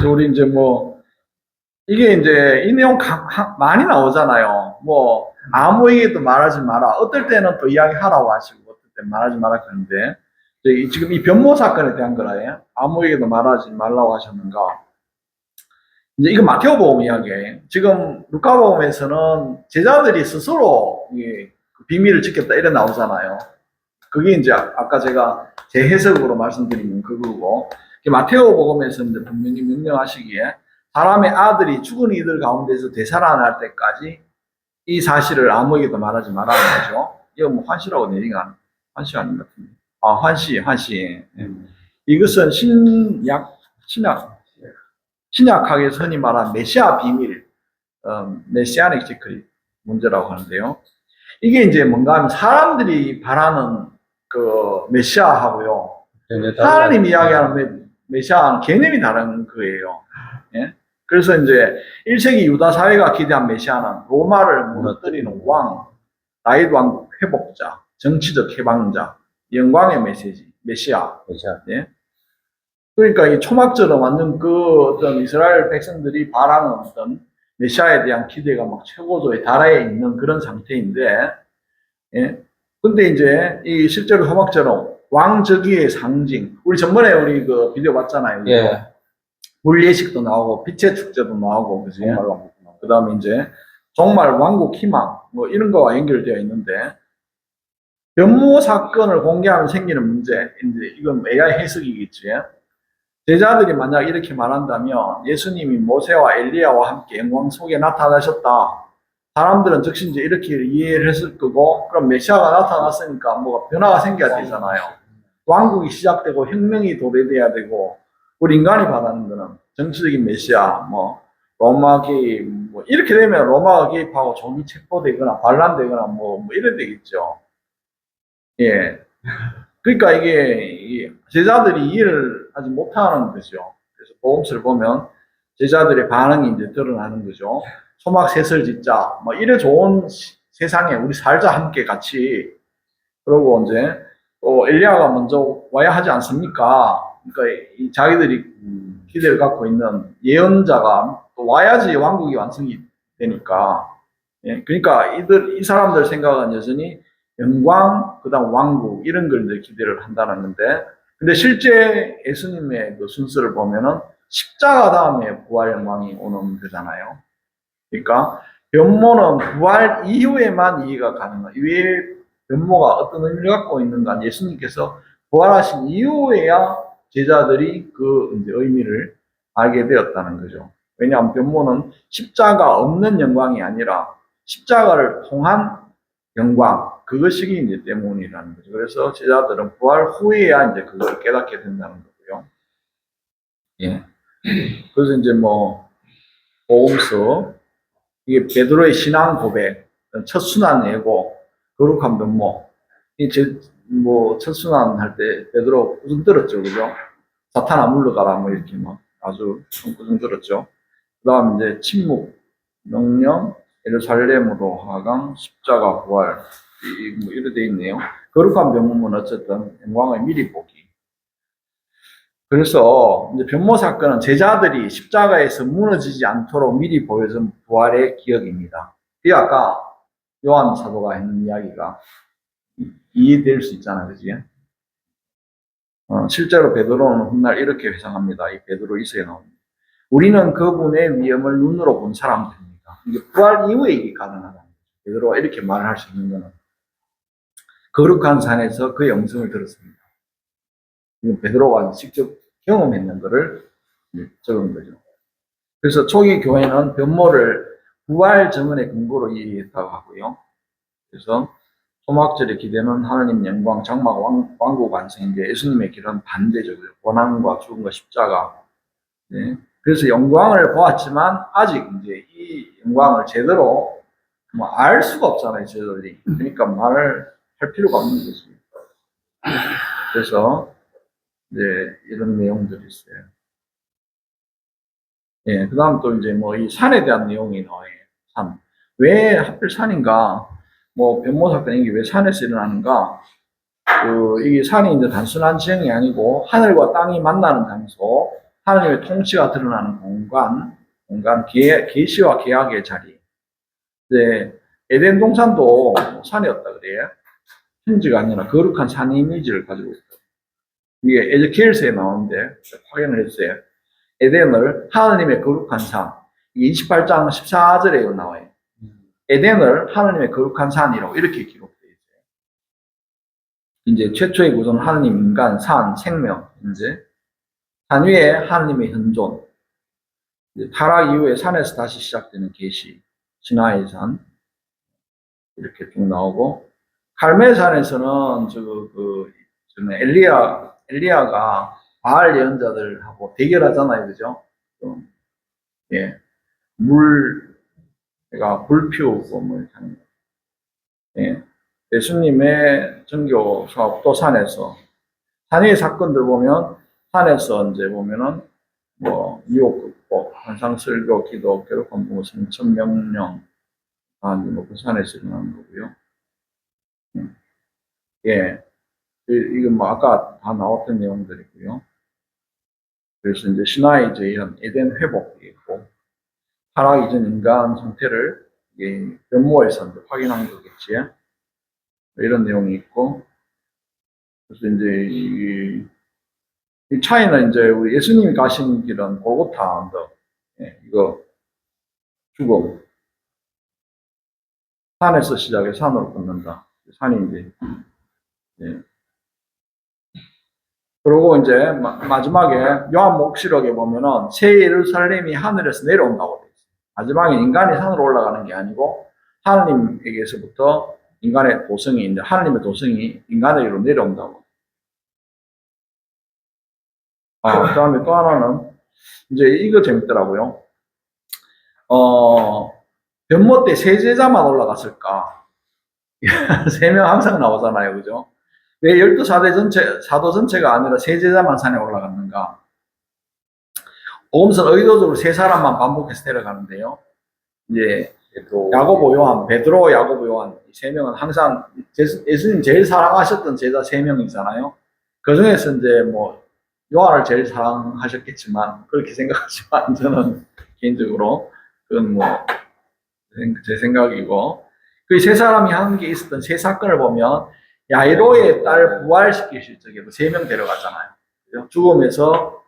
우리 이제 뭐, 이게 이제 이 내용 많이 나오잖아요. 뭐, 아무에게도 말하지 마라. 어떨 때는 또 이야기하라고 하시고, 어떨 때 말하지 마라 그러는데, 지금 이 변모 사건에 대한 거라요. 아무에게도 말하지 말라고 하셨는가. 이제 이거 마태오복음 이야기예요. 지금 루카복음에서는 제자들이 스스로 그 비밀을 지켰다 이래 나오잖아요. 그게 이제 아까 제가 제 해석으로 말씀드린 그거고, 마태오복음에서 이제 분명히 명령하시기에 사람의 아들이 죽은 이들 가운데서 되살아날 때까지 이 사실을 아무에게도 말하지 말라는 거죠. 이거 뭐 환시라고 내리가 환시 아닌 것 같은데. 아, 환시. 이것은 신약학에서 흔히 말하는 메시아 비밀, 메시아닉 시크릿 문제라고 하는데요. 이게 이제 뭔가 하면 사람들이 바라는 그 메시아하고요. 하나님 이야기하는 메시아는 개념이 다른 거예요. 예? 그래서 이제 1세기 유다 사회가 기대한 메시아는 로마를 무너뜨리는 왕, 다윗 왕 회복자, 정치적 해방자, 영광의 메시아. 예? 그러니까 이 초막절은 완전 그 어떤 이스라엘 백성들이 바라는 어떤 메시아에 대한 기대가 막 최고조에 달해 있는 그런 상태인데, 예? 근데 이제 이 실제로 초막절은 왕저기의 상징. 우리 전번에 우리 그 비디오 봤잖아요. 예. 물예식도 나오고 빛의 축제도 나오고, 그지? 그 다음에 이제 정말 왕국 희망 뭐 이런 거와 연결되어 있는데, 변모 사건을 공개하면 생기는 문제, 이제 이건 AI 해석이겠지. 제자들이 만약 이렇게 말한다면 예수님이 모세와 엘리야와 함께 영광 속에 나타나셨다. 사람들은 즉시 이제 이렇게 이해를 했을 거고, 그럼 메시아가 나타났으니까 뭐가 변화가 생겨야 되잖아요. 왕국이 시작되고 혁명이 도래돼야 되고, 우리 인간이 바라는 거는 정치적인 메시아, 뭐 로마 개입, 뭐 이렇게 되면 로마가 개입하고 종이 체포되거나 반란되거나 뭐 이래 되겠죠. 예. 그러니까 이게 제자들이 이해를 하지 못하는 거죠. 그래서 복음서를 보면 제자들의 반응이 이제 드러나는 거죠. 소막 셋을 짓자, 뭐 이래 좋은 세상에 우리 살자 함께 같이. 그러고 이제 또 엘리야가 먼저 와야 하지 않습니까? 그러니까 이 자기들이 기대를 갖고 있는 예언자가 또 와야지 왕국이 완성이 되니까. 예, 그러니까 이 사람들 생각은 여전히 영광, 그다음 왕국 이런 걸 이제 기대를 한다는 건데, 근데 실제 예수님의 그 순서를 보면은 십자가 다음에 부활 영광이 오는 거잖아요. 그러니까 변모는 부활 이후에만 이해가 가능한, 왜 변모가 어떤 의미를 갖고 있는가, 예수님께서 부활하신 이후에야 제자들이 그 이제 의미를 알게 되었다는 거죠. 왜냐하면 변모는 십자가 없는 영광이 아니라 십자가를 통한 영광, 그것이기 때문이라는 거죠. 그래서 제자들은 부활 후에야 이제 그걸 깨닫게 된다는 거고요. 예. 그래서 이제 뭐 복음서, 이게 베드로의 신앙 고백, 첫 순환 예고, 거룩한 면모. 뭐 첫 순환 할 때 베드로 꾸중 들었죠, 그죠? 사탄아 물러가라 뭐 이렇게 막 아주 꾸중 들었죠. 그다음 이제 침묵, 명령, 예루살렘으로 하강, 십자가 부활, 뭐 이렇게 돼 있네요. 거룩한 면모는 어쨌든 영광을 미리 보기. 그래서 이제 변모 사건은 제자들이 십자가에서 무너지지 않도록 미리 보여준 부활의 기억입니다. 이 아까 요한 사도가 했는 이야기가 이해될 수 있잖아요, 그지? 실제로 베드로는 훗날 이렇게 회상합니다. 이 베드로 이서에 나옵니다. 우리는 그분의 위엄을 눈으로 본 사람들입니다. 이게 부활 이후에 이게 가능하다는 거죠. 베드로가 이렇게 말을 할 수 있는 것은 거룩한 산에서 그의 음성을 들었습니다. 이건 베드로가 직접 경험했는 것을 적은 거죠. 그래서 초기 교회는 변모를 부활 증언의 근거로 이해했다고 하고요. 그래서 소막절의 기대는 하나님 영광, 장막 왕국 완성인데, 예수님의 길은 반대죠. 고난과 죽음과 십자가. 네. 그래서 영광을 보았지만 아직 이제 이 영광을 제대로 뭐 알 수가 없잖아요, 저희들이. 그러니까 말을 할 필요가 없는 거지. 그래서 이제 이런 내용들이 있어요. 예, 그 다음 또 이제 뭐 이 산에 대한 내용이 나와요. 산. 왜 하필 산인가? 뭐 변모 사건이 이게 왜 산에서 일어나는가? 이게 산이 이제 단순한 지형이 아니고 하늘과 땅이 만나는 장소, 하나님의 통치가 드러나는 공간, 계시와 계약의 자리. 이제 에덴 동산도 산이었다 그래요. 천지가 아니라 거룩한 산 이미지를 가지고 있다. 이게 에ze키엘서에 나오는데 확인을 했어요. 에덴을 하나님의 거룩한 산. 28장 14절에 나와요. 에덴을 하나님의 거룩한 산이라고 이렇게 기록되어 있어요. 이제 최초의 구조는 하나님, 인간, 산, 생명. 이제 산 위에 하나님의 현존. 타락 이후에 산에서 다시 시작되는 계시, 시나이 산 이렇게 쭉 나오고, 갈멜산에서는 엘리야가 바알 예언자들하고 대결하잖아요, 그죠? 예, 그러니까 불 피우고 뭐 이렇게 하는 거. 예, 예수님의 전교 사업도 산에서, 산의 사건들 보면 산에서 이제 보면은 뭐 유혹 극복, 환상설교, 기도, 괴롭힘, 부모, 성천 명령, 그 산에서 일어나는 거고요. 예, 이건 뭐 아까 다 나왔던 내용들이고요. 그래서 이제 시나이 제한, 에덴 회복이 있고, 타락 이전 인간 상태를 변모에서 이제 확인한 거겠지. 이런 내용이 있고, 그래서 이제 이 차이는 이제 우리 예수님이 가신 길은 골고타 언덕, 이거 죽음, 산에서 시작해 산으로 끝난다. 산이 이제, 예. 그리고 이제 마지막에 요한복음식에 보면은 새 예루살렘이 하늘에서 내려온다고 돼 있어요. 마지막에 인간이 산으로 올라가는 게 아니고 하나님에게서부터 인간의 도성이, 이제 하나님의 도성이 인간에게로 내려온다고. 그 다음에 또 하나는 이제 이거 재밌더라고요. 변모 때 세 제자만 올라갔을까? 세 명 항상 나오잖아요, 그죠? 왜 12사도 전체가 아니라 세 제자만 산에 올라갔는가? 복음서는 의도적으로 세 사람만 반복해서 내려가는데요. 이제 야고보, 요한, 베드로, 야고보, 요한 이 세 명은 항상 예수님 제일 사랑하셨던 제자 세 명이잖아요. 그 중에서 이제 뭐 요한을 제일 사랑하셨겠지만 그렇게 생각하지만 저는 개인적으로 그건 뭐 제 생각이고, 그 세 사람이 한 게 있었던 세 사건을 보면 야이로의 딸 부활시키실 적에도 세 명 데려가잖아요. 죽음에서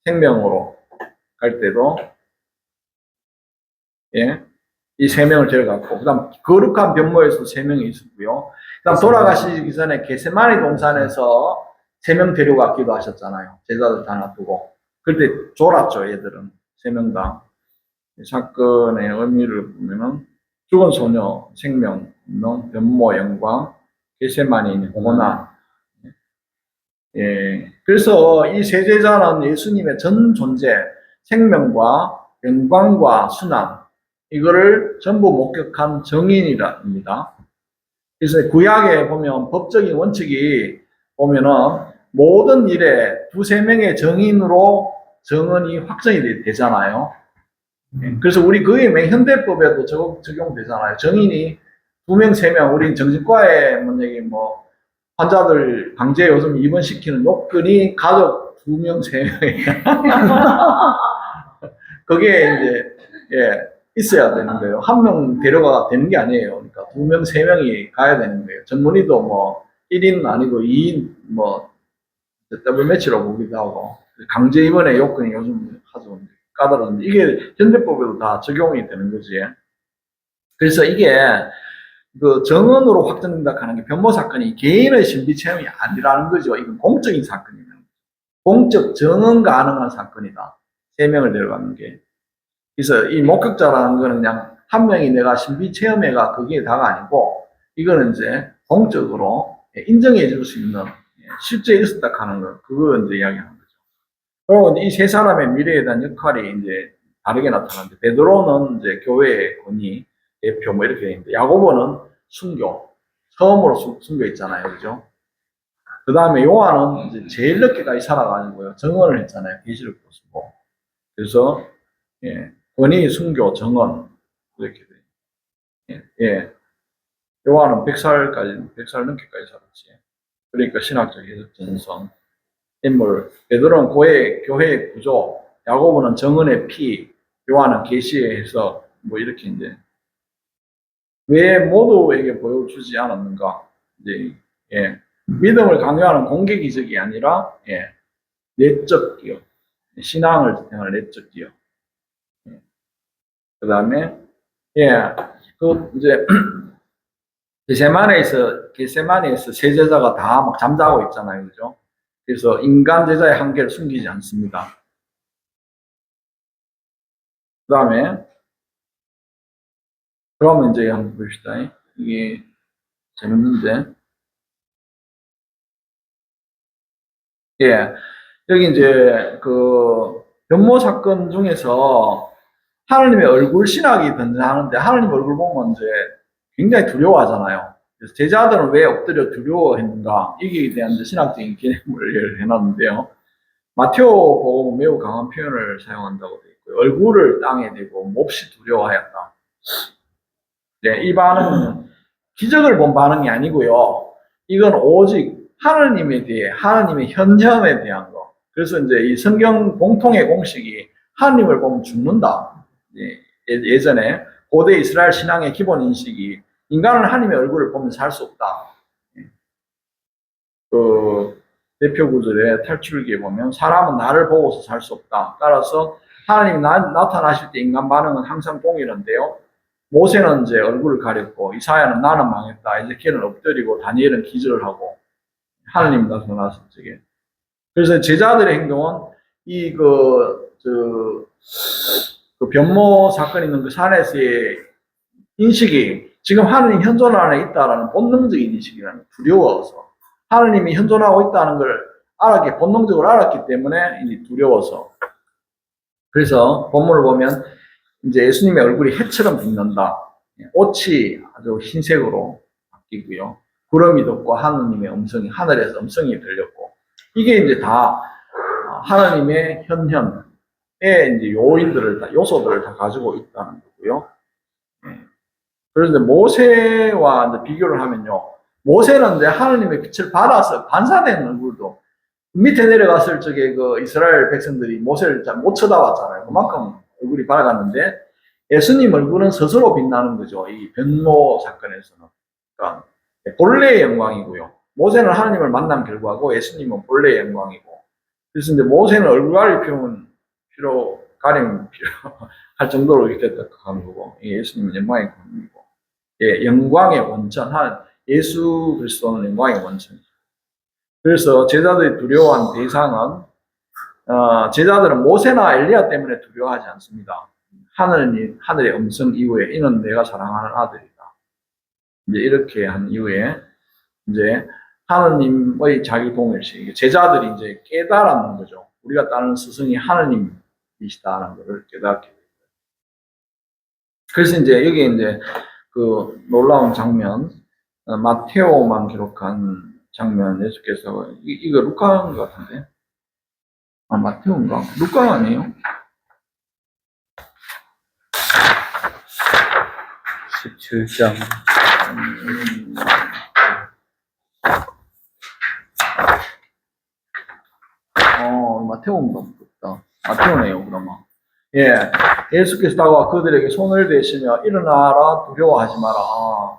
생명으로 갈 때도 이 세 명을 데려갔고, 그 다음 거룩한 변모에서 세 명이 있었고요. 그 다음 돌아가시기 전에 게세마니 동산에서 세 명 데려갔기도 하셨잖아요. 제자들 다 놔두고. 그때 졸았죠, 얘들은. 세 명 다. 사건의 의미를 보면은 죽은 소녀, 생명, 변모, 영광, 게세마니, 고난. 그래서 이 세 제자는 예수님의 전 존재, 생명과 영광과 순환, 이거를 전부 목격한 정인이랍니다. 그래서 구약에 보면 법적인 원칙이 보면은 모든 일에 두세 명의 정인으로 정언이 확정이 되잖아요. 그래서 우리 거의 현대법에도 적용되잖아요. 정인이 2명, 3명, 우리 정신과에 뭐 환자들 강제 요즘 입원시키는 요건이 가족 2명, 3명이에요. 그게 이제, 있어야 되는 거예요. 한 명 데려가 되는 게 아니에요. 그러니까 2명, 3명이 가야 되는 거예요. 전문의도 뭐 1인 아니고 2인 뭐 더블 매치로 보기도 하고, 강제 입원의 요건이 요즘 아주 까다로운데 이게 현대법에도 다 적용이 되는 거지. 그래서 이게 그 정언으로 확정된다 하는 게 변모 사건이 개인의 신비 체험이 아니라는 거죠. 이건 공적인 사건이에요. 공적 정언 가능한 사건이다. 3명을 데려가는 게. 그래서 이 목격자라는 거는 그냥 한 명이 내가 신비 체험해가 그게 다가 아니고, 이거는 이제 공적으로 인정해 줄 수 있는, 실제 있었다 하는 거, 그거 이제 이야기하는 거죠. 그리고 이 세 사람의 미래에 대한 역할이 이제 다르게 나타나는데, 베드로는 이제 교회의 권위, 대표 뭐 이렇게 있는데, 야고보는 순교, 처음으로 순교했잖아요, 그죠? 그 다음에 요한은 이제 제일 늦게까지 살아가지고요, 정언을 했잖아요, 계시록도 쓰고. 그래서 권위, 순교, 정언 이렇게 돼. 요한은 100살 넘게까지 살았지. 그러니까 신학적 해석, 전성, 인물. 베드로는 교회의 구조, 야고보는 정은의 피, 요한은 계시에 해서 뭐 이렇게 이제 왜 모두에게 보여주지 않았는가? 이제 예, 믿음을 강요하는 공개 기적이 아니라 내적 기업, 신앙을 지탱하는 내적 기업. 그 다음에 그 이제 게세마네에서 세 제자가 다 막 잠자고 있잖아요, 그죠? 그래서 인간 제자의 한계를 숨기지 않습니다. 그 다음에 그러면 이제 한번 봅시다. 이게 재밌는데, 여기 이제 그 변모 사건 중에서 하나님의 얼굴 신학이 등장하는데 하나님 얼굴 보면 이제 굉장히 두려워하잖아요. 그래서 제자들은 왜 엎드려 두려워했는가? 이게 대한 신학적인 개념을 해놨는데요. 마테오 복음은 매우 강한 표현을 사용한다고 되어 있고요. 얼굴을 땅에 대고 몹시 두려워하였다. 이 반응은 기적을 본 반응이 아니고요. 이건 오직 하나님에 대해, 하나님의 현현에 대한 거. 그래서 이제 이 성경 공통의 공식이 하나님을 보면 죽는다. 예전에 고대 이스라엘 신앙의 기본 인식이 인간은 하나님의 얼굴을 보면 살 수 없다. 그 대표 구절에 탈출기에 보면 사람은 나를 보고서 살 수 없다. 따라서 하나님이 나타나실 때 인간 반응은 항상 동일한데요. 모세는 이제 얼굴을 가렸고 이사야는 나는 망했다. 에zeki엘은 엎드리고 다니엘은 기절을 하고 하나님 나타났을 적에. 그래서 제자들의 행동은 그 변모 사건이 있는 그 산에서의 인식이 지금 하나님 현존 안에 있다라는 본능적인 인식이라는 두려워서 하나님이 현존하고 있다는 걸 본능적으로 알았기 때문에 두려워서. 그래서 본문을 보면 이제 예수님의 얼굴이 해처럼 빛난다. 옷이 아주 흰색으로 바뀌고요. 구름이 덮고 하늘에서 음성이 들렸고 이게 이제 다 하나님의 현현의 이제 요소들을 다 가지고 있다는 거고요. 그래서 모세와 이제 비교를 하면요. 모세는 이제 하나님의 빛을 받아서 반사된 얼굴도 밑에 내려갔을 적에 그 이스라엘 백성들이 모세를 잘 못 쳐다봤잖아요. 그만큼 얼굴이 밝았는데 예수님 얼굴은 스스로 빛나는 거죠. 이 변모 사건에서는. 그러니까 본래의 영광이고요. 모세는 하나님을 만난 결과고 예수님은 본래의 영광이고. 그래서 이제 모세는 얼굴 가림 필요할 정도로 이렇게 하는 거고, 예수님은 영광의 권이고, 영광의 원천, 예수 그리스도는 영광의 원천이죠. 그래서 제자들이 두려워한 대상은 제자들은 모세나 엘리야 때문에 두려워하지 않습니다. 하늘의 음성 이후에 이는 내가 사랑하는 아들이다. 이제 이렇게 한 이후에 이제 하느님의 자기 동일시, 제자들이 이제 깨달았는 거죠. 우리가 따르는 스승이 하느님이시다라는 것을 깨닫게 됩니다. 그래서 이제 여기 이제 그 놀라운 장면, 마테오만 기록한 장면, 예수께서 이거 루카인 것 같은데, 마테오인가? 루카 아니에요? 17장. 마테오인가 보다. 마테오네요, 그러면. 예수께서 다가와 그들에게 손을 대시며 일어나라, 두려워하지 마라.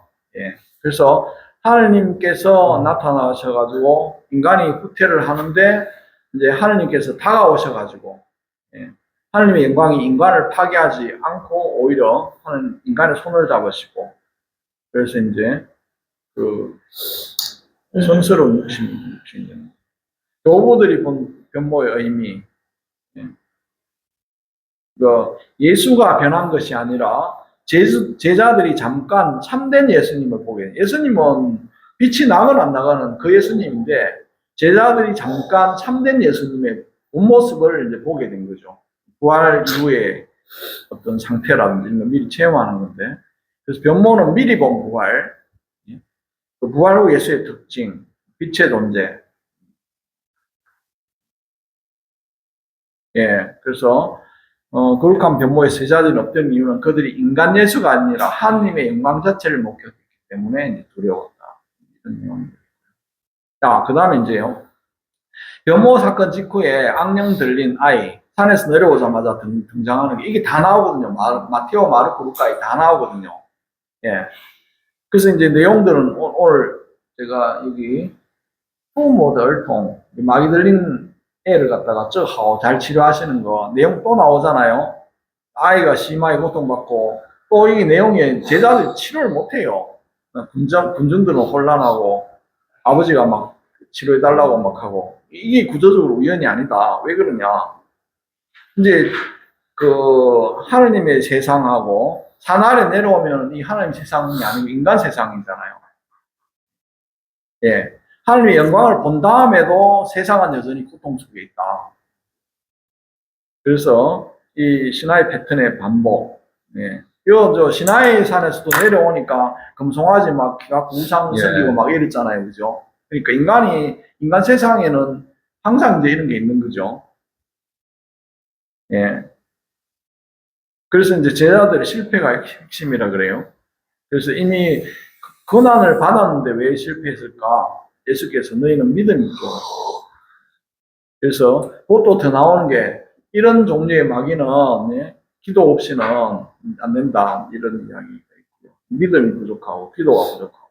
그래서 하느님께서 나타나셔가지고 인간이 후퇴를 하는데 이제 하느님께서 다가오셔가지고 하느님의 영광이 인간을 파괴하지 않고 오히려 인간의 손을 잡으시고, 그래서 이제 그 성스러운 육신이 교부들이 본 변모의 의미, 예수가 변한 것이 아니라 제자들이 잠깐 참된 예수님을 보게. 예수님은 빛이 나건 안 나가는 그 예수님인데 제자들이 잠깐 참된 예수님의 본 모습을 이제 보게 된 거죠. 부활 이후의 어떤 상태라든지 이런 걸 미리 체험하는 건데, 그래서 변모는 미리 본 부활, 그 부활 후 예수의 특징, 빛의 존재. 그래서 거룩한 변모의 제자들이 없던 이유는 그들이 인간 예수가 아니라 하나님의 영광 자체를 목격했기 때문에 두려웠다. 이런 내용입니다. 자, 그 다음에 이제요. 변모 사건 직후에 악령 들린 아이, 산에서 내려오자마자 등장하는 게 이게 다 나오거든요. 마테오, 마르코, 루카에 다 나오거든요. 예. 그래서 이제 내용들은 오늘 제가 여기 부모 덜통 마귀 들린 애를 갖다가 쩌하고 잘 치료하시는 거 내용 또 나오잖아요. 아이가 심하게 고통받고 또 이 내용에 제자들이 치료를 못해요. 군중들은 혼란하고 아버지가 막 치료해달라고 막 하고 이게 구조적으로 우연이 아니다. 왜 그러냐? 이제 그 하느님의 세상하고 산 아래 내려오면 이 하나님 세상이 아니고 인간 세상이잖아요. 예. 하나님의 영광을 본 다음에도 세상은 여전히 고통 속에 있다. 그래서 이 시나이 패턴의 반복. 예. 저 시나이 산에서도 내려오니까 금송아지 막 갖고 우상 섬기고 막 이랬잖아요. 그죠? 그러니까 인간 세상에는 항상 이제 이런 게 있는 거죠. 예. 그래서 이제 제자들의 실패가 핵심이라 그래요. 그래서 이미 고난을 받았는데 왜 실패했을까? 예수께서 너희는 믿음이 없고. 그래서 그것도 더 나오는 게 이런 종류의 마귀는 예, 기도 없이는 안 된다. 이런 이야기가 있고요. 믿음이 부족하고 기도가 부족하고.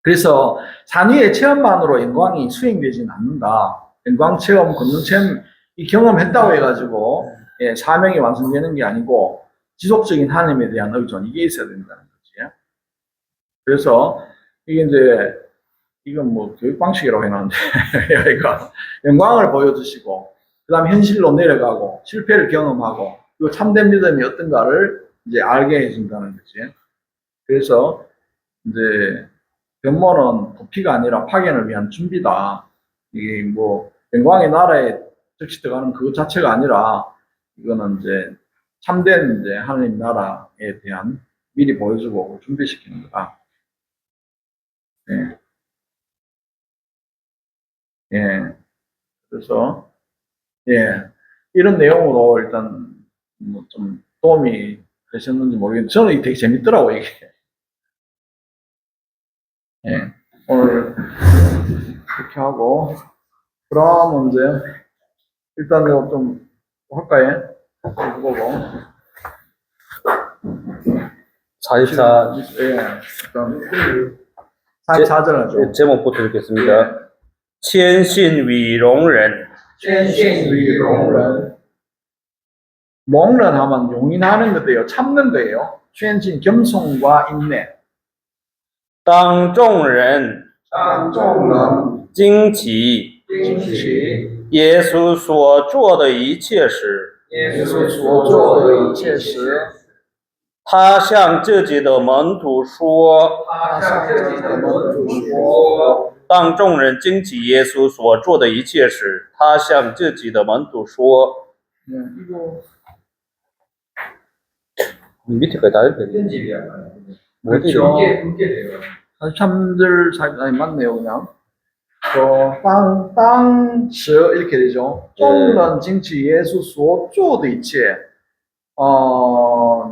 그래서 산 위의 체험만으로 영광이 수행되지는 않는다. 영광 체험, 권능 체험 이 경험했다고 해가지고 예, 사명이 완성되는 게 아니고 지속적인 하나님에 대한 의존 이게 있어야 된다는 거지. 그래서 이게 이제 이건 뭐 교육 방식이라고 해놨는데 그러니까 영광을 보여주시고 그다음 현실로 내려가고 실패를 경험하고 그리고 참된 믿음이 어떤가를 이제 알게 해준다는 거지. 그래서 이제 변모는 도피가 아니라 파견을 위한 준비다. 이게 뭐 영광의 나라에 즉시 들어가는 그것 자체가 아니라 이거는 이제 참된 이제 하나님 나라에 대한 미리 보여주고 준비시키는 거다. 예. 예. 그래서 예. 이런 내용으로 일단 뭐 좀 도움이 되셨는지 모르겠는데 저는 이게 되게 재밌더라고 이게. 예. 오늘 이렇게 하고 그럼 이제 일단 이거 좀 할까요? 보고 44 예. 일단 44절 하죠. 제목부터 읽겠습니다. 谦信与容忍谦信与容忍 몽런하면 용인하는 건데요. 참는 거예요. 谦信 겸손과 인내 当众人当众人惊奇惊奇耶稣所做的一切时，耶稣所做的一切时，他向自己的门徒说：他向自己的门徒说，当众人惊奇耶稣所做的一切时，他向自己的门徒说： 이거 밑에까지 다 읽어야 돼. 편집이야. 그렇죠. 그게 돼요. 43절 아니 맞네요 그냥.当时 이렇게 되죠. 众人惊奇耶稣所做的一切.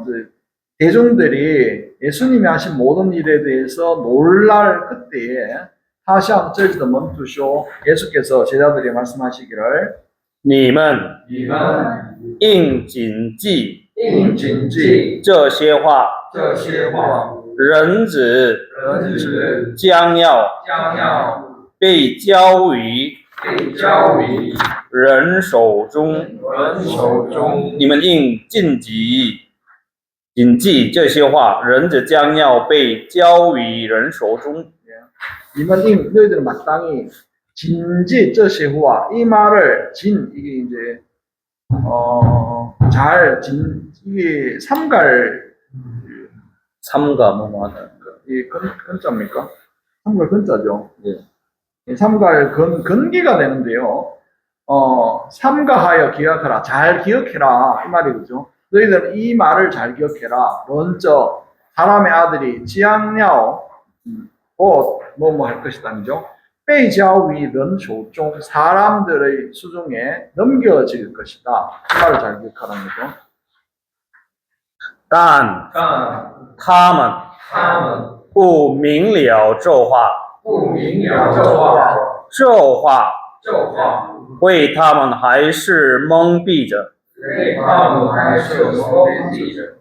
이제 대중들이 예수님이 하신 모든 일에 대해서 놀랄 그때에 하샹 저지도 멈추쇼 예수께서 제자들이 말씀하시기를 你们你们应谨记应谨记这些话，这些话，人子人子将要将要被交于被交于人手中。人手中。你们应谨记这些话，人子将要被交于人手中。 이만 너희들은 마땅히 진지 这些话 이 말을 진 이게 이제 이게 삼갈 삼가 뭐 하는 이 근자입니까? 삼갈 근자죠. 예. 삼갈 근기가 되는데요. 삼가하여 기억하라. 잘 기억해라. 이 말이 그죠. 너희들은 이 말을 잘 기억해라. 먼저 사람의 아들이 지양nhau 곧 뭐뭐 할 것이다죠. 被交于人手中 사람들의 수중에 넘겨질 것이다. 이 말을 잘 기억하라는 거죠. 但但他们他们不明了这话，不明了这话，这话这话为他们还是蒙蔽着，为他们还是蒙蔽着，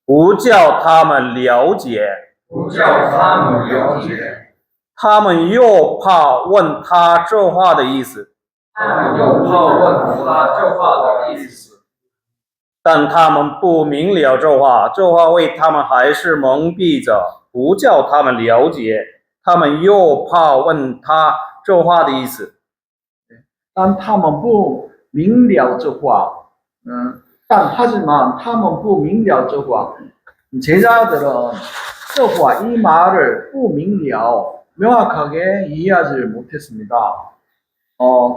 不叫他们了解。不叫他们了解。他们又怕问他这话的意思，他们又怕问他这话的意思，但他们不明了这话，这话为他们还是蒙蔽着，不叫他们了解。他们又怕问他这话的意思，但他们不明了这话，하지만他们不明了这话， 제자들은 这话이 말을 不明了 명확하게 이해하지 못했습니다.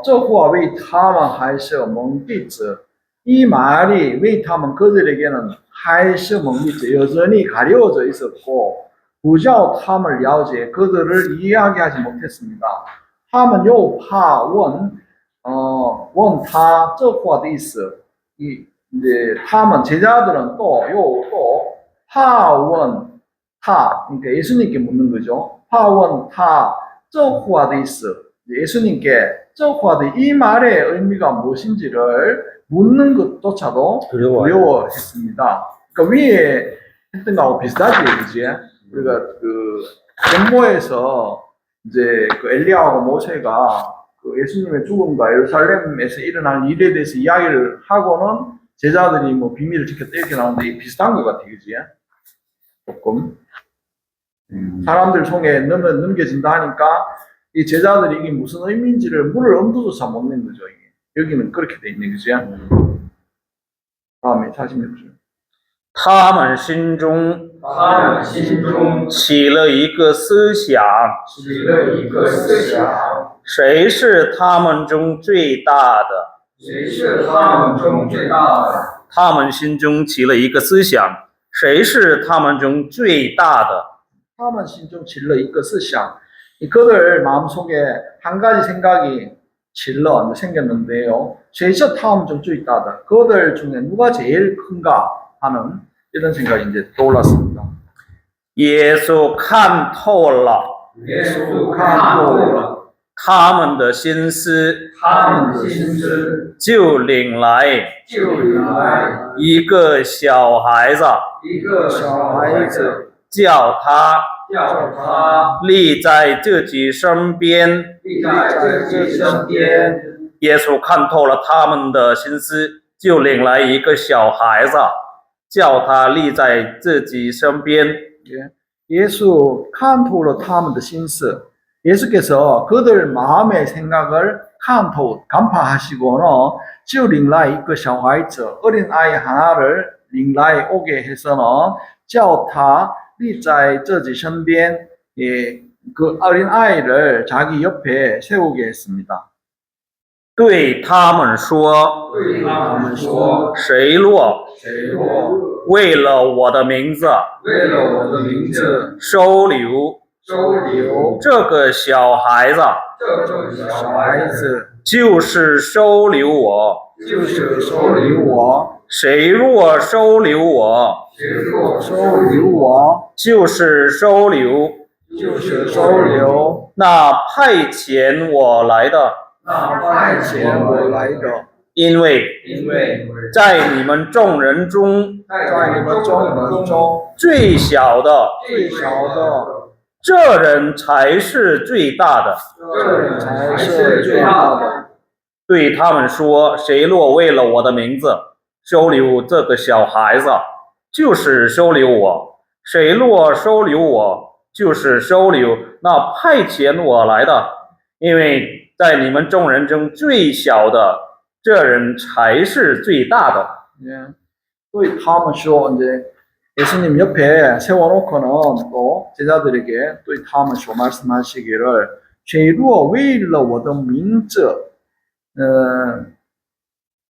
这话为他们还是蒙蔽着， 이 말이 왜他们 그들에게는 还是蒙蔽着 여전히 가려져 있었고 不叫他们了解 그들을 이해하게 하지 못했습니다. 他们又怕问他这话的意思， 이제 他们 제자들은 또怕问他, 그러니까 예수님께 묻는 거죠. 怕问他这话的意思, 예수님께 这话的이 말의 의미가 무엇인지를 묻는 것조차도 두려워했습니다. 그러니까 위에 했던 거하고 비슷하지, 그지? 그러니까 그 전모에서 이제 그 엘리야하고 모세가 그 예수님의 죽음과 예루살렘에서 일어난 일에 대해서 이야기를 하고는 제자들이 뭐 비밀을 지켰다 이렇게 나오는데 비슷한 것 같아, 그지? 조금 사람들 손에 넘겨진다 하니까 이 제자들이 이게 무슨 의미인지를 물을 엄두조차 못 낸 거죠. 이게. 여기는 그렇게 돼 있네, 그지? 다음에 46절. 他们心中起了一个思想，谁是他们中最大的？他们心中起了一个思想，谁是他们中最大的？ 他们心中起了一个思想, 그들 마음속에 한 가지 생각이 생겼는데요. 谁是他们中最大的? 그들 중에 누가 제일 큰가 하는 이런 생각이 이제 떠올랐습니다. 耶稣看透了他们的心思，就领来一个小孩子，叫他立在自己身边。耶稣看透了他们的心思，就领来一个小孩子，叫他立在自己身边。 예수 칸토로 타문의 신스, 예수께서 그들 마음의 생각을 간파하시고는 주 링라이 그 샤화이츠 어린 아이 하나를 링라이 오게 해서는 叫他立在自己身边, 그 어린 아이를 자기 옆에 세우게 했습니다. 对他们说，谁若为了我的名字收留这个小孩子，就是收留我。谁若收留我，就是收留那派遣我来的。 因为在你们众人中，最小的这人才是最大的。对他们说，谁若为了我的名字收留这个小孩子，就是收留我；谁若收留我，就是收留那派遣我来的。因为 在你们众人中最小的这人才是最大的。 또他们说 이제 예수님 옆에 세워놓고는 또 제자들에게 또他们说 말씀하시기를 谁若为了我的名字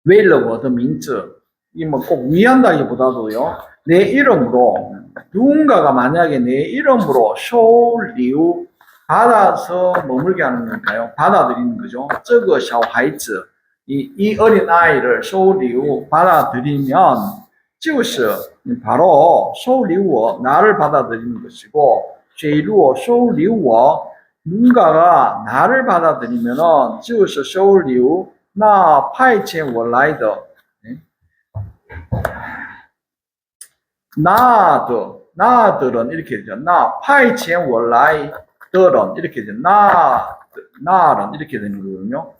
为了我的名字 이 뭐 꼭 위한다기보다도요 내 이름으로 누군가가 만약에 내 이름으로收留 받아서 머물게 하는 건가요? 받아들이는 거죠. 这个小孩子 이 어린 아이를 收留 받아들이면 就是바로 收留我 나를 받아들이는 것이고 谁若收留我 누군가가 나를 받아들이면은 就是收留那派遣我来的，나들은 이렇게 되죠. 나派遣我来的人 이렇게 되죠. 나는 이렇게 되는 거거든요.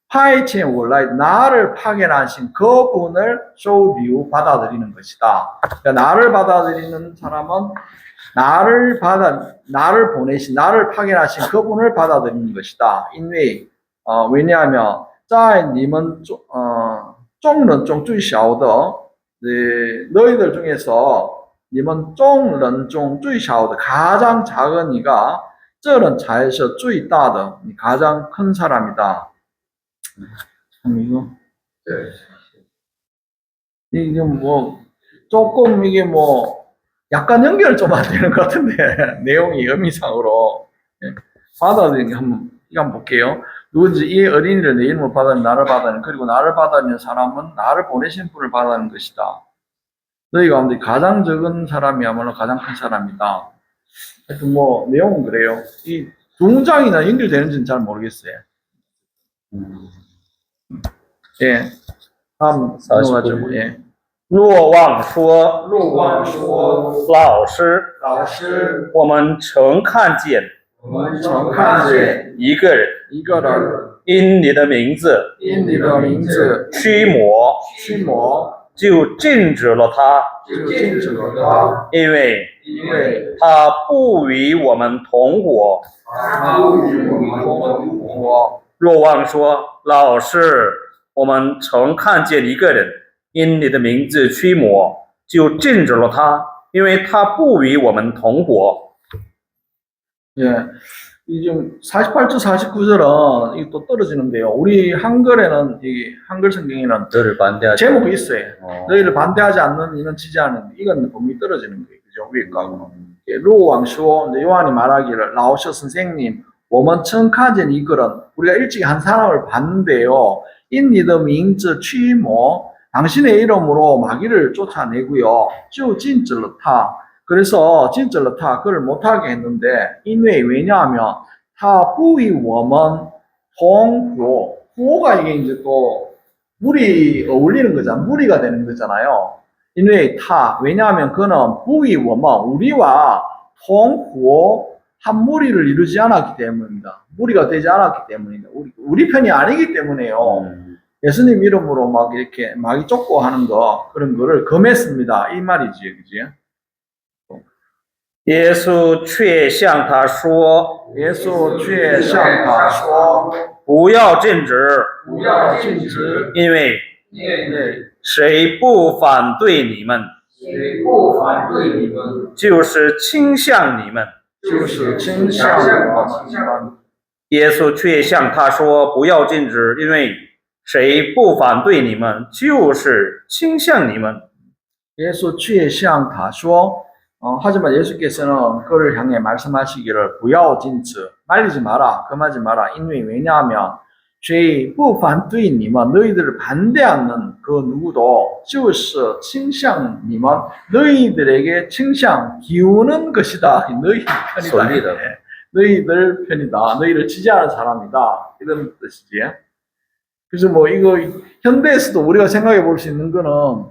派遣我来 나를 파견하신 그분을 소리우 받아들이는 것이다. 그러니까 나를 받아들이는 사람은 나를 보내신 나를 파견하신 그분을 받아들이는 것이다. 왜냐하면 在你们众人中最小的 너희들 중에서 你们众人中最小的 가장 작은 이가 这人才是最大的 가장 큰 사람이다. 이거 이게 뭐 조금 이게 뭐 약간 연결 좀 안 되는 것 같은데 내용이 의미상으로 받아들이는 게 한번 볼게요. 누군지 이 어린이를 내 이름으로 받아들이는 나를 받아들이는 그리고 나를 받아들이는 사람은 나를 보내신 분을 받아들이는 것이다. 너희 가운데 가장 적은 사람이야말로 가장 큰 사람이다. 하여튼 뭐 내용은 그래요. 이 두 문장이나 연결되는지는 잘 모르겠어요. 예, 다음 넘어가죠. 예. 若望说，陆望说，老师，老师，我们曾看见我们曾看见一个人一个人因你的名字因你的名字驱魔，驱魔，就禁止了他，就禁止了他，因为因为他不与我们同伙。他不与我们同伙。若望说，老师，我们曾看见一个人因你的名字驱魔，就禁止了他，因为他不与我们同伙。 예. 이 좀 48절 49절은 이게 또 떨어지는데요. 우리 한글에는 이 한글 성경에는 너를 반대하지. 제목이 있어요. 너희를 반대하지 않는 이는 지지하는 이건 범위 떨어지는 거예요. 그죠? 위에 거. 루왕쇼 요한이 말하기를 라오셔 선생님, 我们曾看见一个人 우리가 일찍 한 사람을 봤는데요. 因你的名字驱魔 당신의 이름으로 마귀를 쫓아내고요. 就禁止了他 그래서 진짜로다 그걸 못하게 했는데 왜냐하면 다 부위 워먼 동호 호가 이게 이제 또 물이 어울리는 거잖아 무리가 되는 거잖아요. 왜냐하면 그는 부위 워먼 우리와 동호 한 무리를 이루지 않았기 때문입니다. 무리가 되지 않았기 때문입니다. 우리 편이 아니기 때문에요. 예수님 이름으로 막 이렇게 마귀 쫓고 하는 거 그런 거를 금했습니다. 이 말이지, 그지? 耶稣却向他说：“耶稣却向他说，不要禁止，不要禁止，因为因为谁不反对你们，谁不反对你们，就是倾向你们。就是倾向我们。耶稣却向他说：不要禁止，因为谁不反对你们，就是倾向你们。 耶稣却向他说。 하지만 예수께서는 그를 향해 말씀하시기를 不要禁止 말리지 마라 금하지 마라 왜냐하면 谁不反对你们 너희들을 반대하는 그 누구도 就是倾向你们 너희들에게倾向 기우는 것이다 너희 편이다 너희들 편이다 너희를 지지하는 사람이다 이런 뜻이지. 그래서 뭐 이거 현대에서도 우리가 생각해 볼 수 있는 거는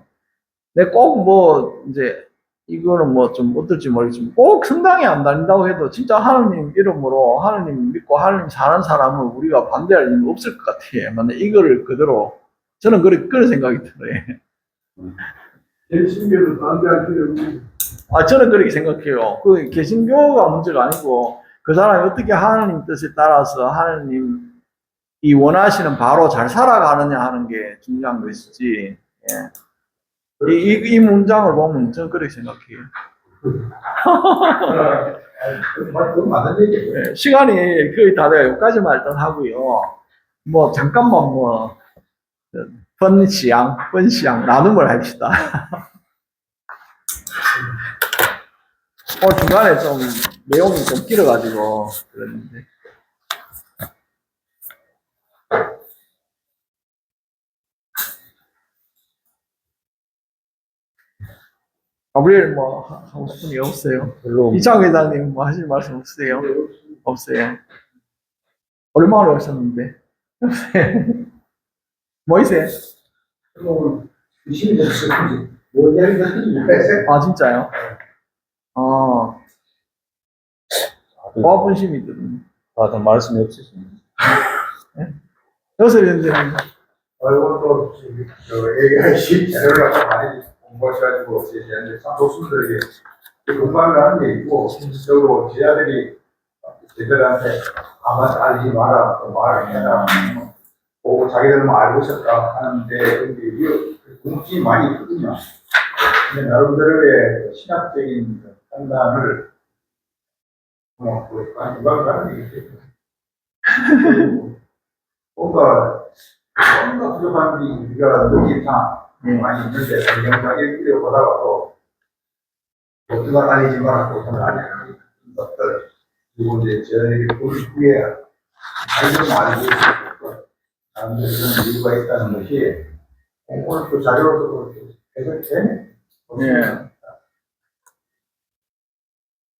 내 꼭 뭐 이제 이거는 뭐 좀 어떨지 모르겠지만 꼭 성당에 안 다닌다고 해도 진짜 하나님 이름으로 하나님 믿고 하나님 사는 사람을 우리가 반대할 일은 없을 것 같아요. 만약 이거를 그대로 저는 그런 생각이 들어요. 개신교를 반대할 필요 없는. 저는 그렇게 생각해요. 그 개신교가 문제가 아니고 그 사람이 어떻게 하나님 뜻에 따라서 하나님이 원하시는 바로 잘 살아가느냐 하는 게 중요한 것이지. 예. 이 문장을 보면 저는 그렇게 생각해요. 맞는 얘기예요. 네, 시간이 거의 다 돼요. 여기까지만 일단 하고요. 뭐 잠깐만 뭐分享 나눔을 합시다. 중간에 좀 내용이 좀 길어가지고 그랬는데. 가브리엘 뭐 하고 싶은 게 없어요? 이창 회장님 뭐 하실 말씀 없으세요? 없어요. 얼마나 오셨는데? 없어요. 뭐이세? 뭐, 의심이 됐었지. 뭐, 얘기가 틀리네. 아, 진짜요? 과분심이거든. 다들 말씀이 없으시네. 여기서 이제 아이고, 또, 얘기하시, 자료를 많이 공부하셔가지고, 이제, 교수들에게 공부를 하는 게 있고, 실질적으로 제 아들이 제들한테 아마 알지 마라, 또 말을 해라. 보고 자기들은 뭐 알고 있었다 하는데, 근데 이게 궁금증이 많이 있거든요. 근데 나름대로의 신학적인 판단을 뭐, 이방가는 얘기죠. 뭔가 부족한 게 우리가 느끼상 많이 있는데, 영상 읽기를 보다가도, 보트가 다니지 말고, 보트는 아니야. 것들, 그리고 이제 저희들이 본 후에, 알고 알고 있었고, 사람들이 그런 이유가 있다는 것이, 오늘 그 자료로도 계속 되네. 예.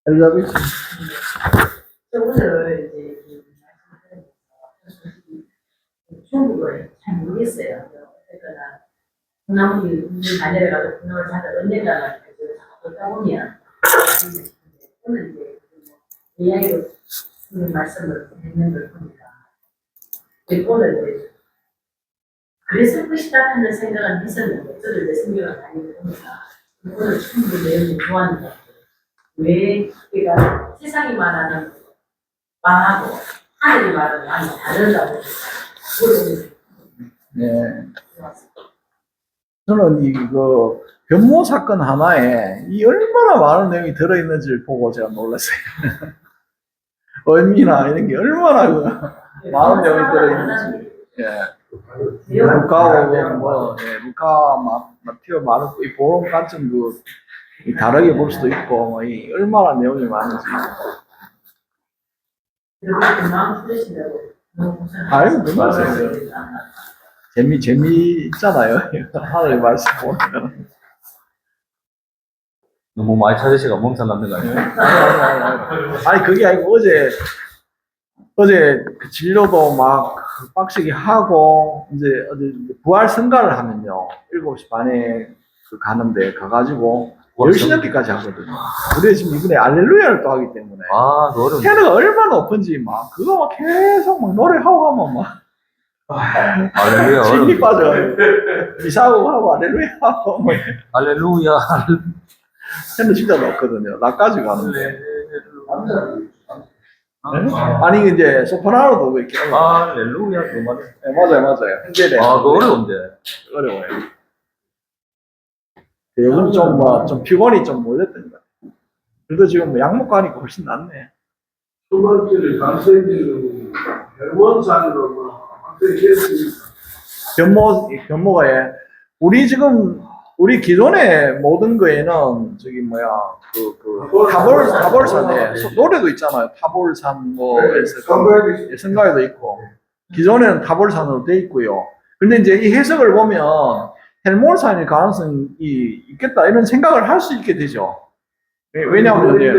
엘리자베스. 오늘 이제 중국을 잘 모르겠어요. 어쨌거나 콩나물이 만약에 가도 콩나물 잘 언젠가는 자꾸 듣다 보면 오늘 이제 AI로 말씀을 했는 걸 보니까 오늘 이제 그랬을 것이다 하는 생각은 했었는데 저도 내 생각을 많이 보니까 오늘 충분히 내용이 좋았는 것 같아요. 왜 우리가 세상이 말하는 말하고 하늘이 말하는 말이 다르다고 모르겠어요. 네. 저는 이거 변모 사건 하나에 이 얼마나 많은 내용이 들어있는지를 보고 제가 놀랐어요. 의미나 이런 게 얼마나 많은 내용이 들어있는지. 예. 루카하고 뭐, 루카, 마티오, 마르코, 이 보험 관점도 다르게 볼 수도 있고, 뭐, 이 얼마나 내용이 많은지. 그렇게 마음 풀으시려고 너무 아유, 고생하셨어요. 재미있잖아요. 하나님 말씀 보면. 너무 많이 찾으시가 몸살 났는 거 아니에요? 아니, 그게 아니고, 어제 그 진료도 막 빡시게 하고, 어제 부활 성가를 하면요. 7시 반에 가가지고, 10시 넘게까지 하거든요. 우리 지금 이번에 알렐루야를 또 하기 때문에. 아, 그 어려운데. 테너가 얼마나 높은지 막, 그거 막 계속 막 노래하고 하면 막, 할렐루야. 진이 어려운데. 빠져. 이사하고 하고 알렐루야 하고, 뭐, 할렐루야. 테너 진짜 높거든요. 나까지 가는데. 네? 아니, 이제, 소프라노도 이렇게. 할렐루야. 그 말이. 네, 맞아요. 현재네. 아, 그 어려운데. 어려워요. 요즘 좀 피곤이 좀 몰렸던 것 같아요. 그래도 지금 약 먹고 하니까 훨씬 낫네. 두 번째를 강세기로, 별원산으로, 뭐, 강세기 했으니까. 변모가 우리 기존의 모든 거에는 타볼산에 노래도 있잖아요. 타볼산 선거에도 성가에도 있고 기존에는 타볼산으로 돼 있고요. 근데 이제 이 해석을 보면 헬몰산일 가능성이 있겠다 이런 생각을 할 수 있게 되죠. 왜냐하면 이제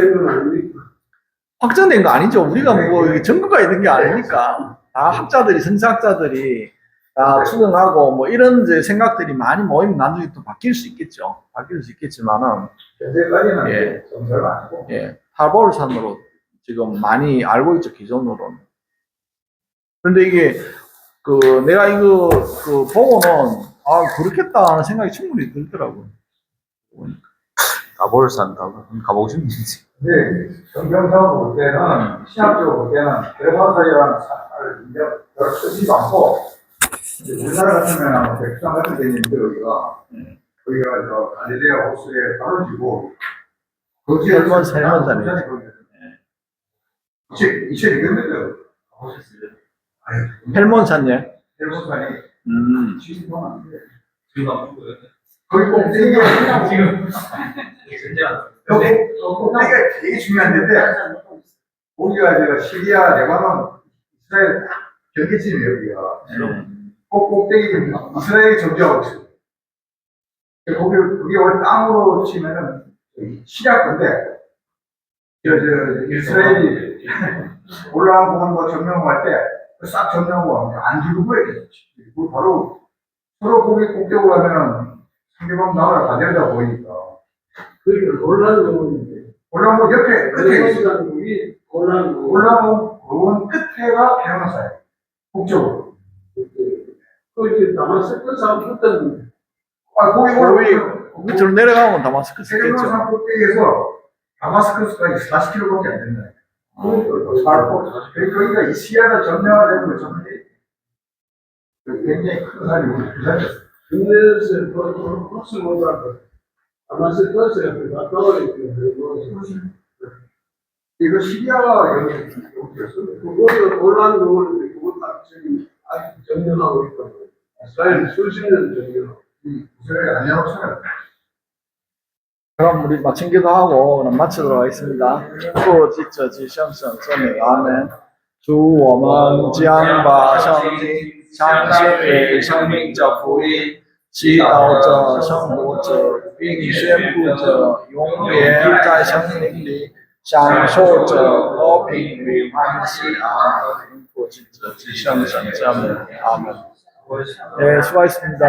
확정된 거 아니죠. 우리가 뭐 증거가 있는 게 아니니까 다 학자들이 선사학자들이 다 추정하고 뭐 이런 이제 생각들이 많이 모이면 나중에 또 바뀔 수 있겠죠. 바뀔 수 있겠지만은 현재까지는 예. 정설가 아니고. 타볼산으로 지금 많이 알고 있죠. 기존으로는. 그런데 이게 내가 이거 보고는 그렇겠다 하는 생각이 충분히 들더라고요. 가볼산 가보고 싶은지. 근데 성경적으로 볼 때는 신학적으로 볼 때는 대화사이라는 사를 별로 쓰지도 않고 이제 우리나라 같으면 백두산 같은 데 있는데 거기가 저 갈릴레아 호수에 떨어지고 거기에 헬몬산이에요. 2002년도에 헬몬산이요? 헬몬산이 거기 꼭대기가 꼭대기가 되게 중요한 데인데 우리가 시리아, 레바논, 이스라엘 경계지이에요 여기가. 꼭대기 이스라엘이 점지하고 있어요. 그게 원래 땅으로 치면은 시리아 건데 이스라엘이 올라가고 한 거 점령할 때 싹 점령하고 안 주고 그래. 바로 서로 고개 꼭 떼고 하면은 상대방 나라가 다 된다 보이니까. 그러니까 곤란한 올라온 옆에 끝에 있어. 우리 곤란한 올라온 그원 끝에가 해운사예요. 북쪽으로. 그 다마스커스 붙은 아, 거기 올라오면 밑으로 내려가면 다마스커스겠죠. 세계로산 꼭대기에서 다마스커스까지 40km밖에 안 된다. 그러니까 이 시야가 전면화되는 거 전에 굉장히 큰 산이 우리 부산이었어요. 국내에서 혹시 몰라도 다마스커스가 갔다 오니까 이거 시야가 여기였어요. 그거도 곤란한 거는데 그거 딱 지금 아직 정리하고 있거든요. 사실 수십 년 정리하고. 부산에 안 해놓잖아요. 그럼 우리 마친 기도하고 그럼 마치도록 하겠습니다. 做记者及圣神圣美阿门。主，我们将把圣经相信给生命者福音，祈祷者、生活者，并宣布者永远在生命里享受着和平与欢喜。阿门。做记者及圣神圣美阿门。네, 수고하셨습니다.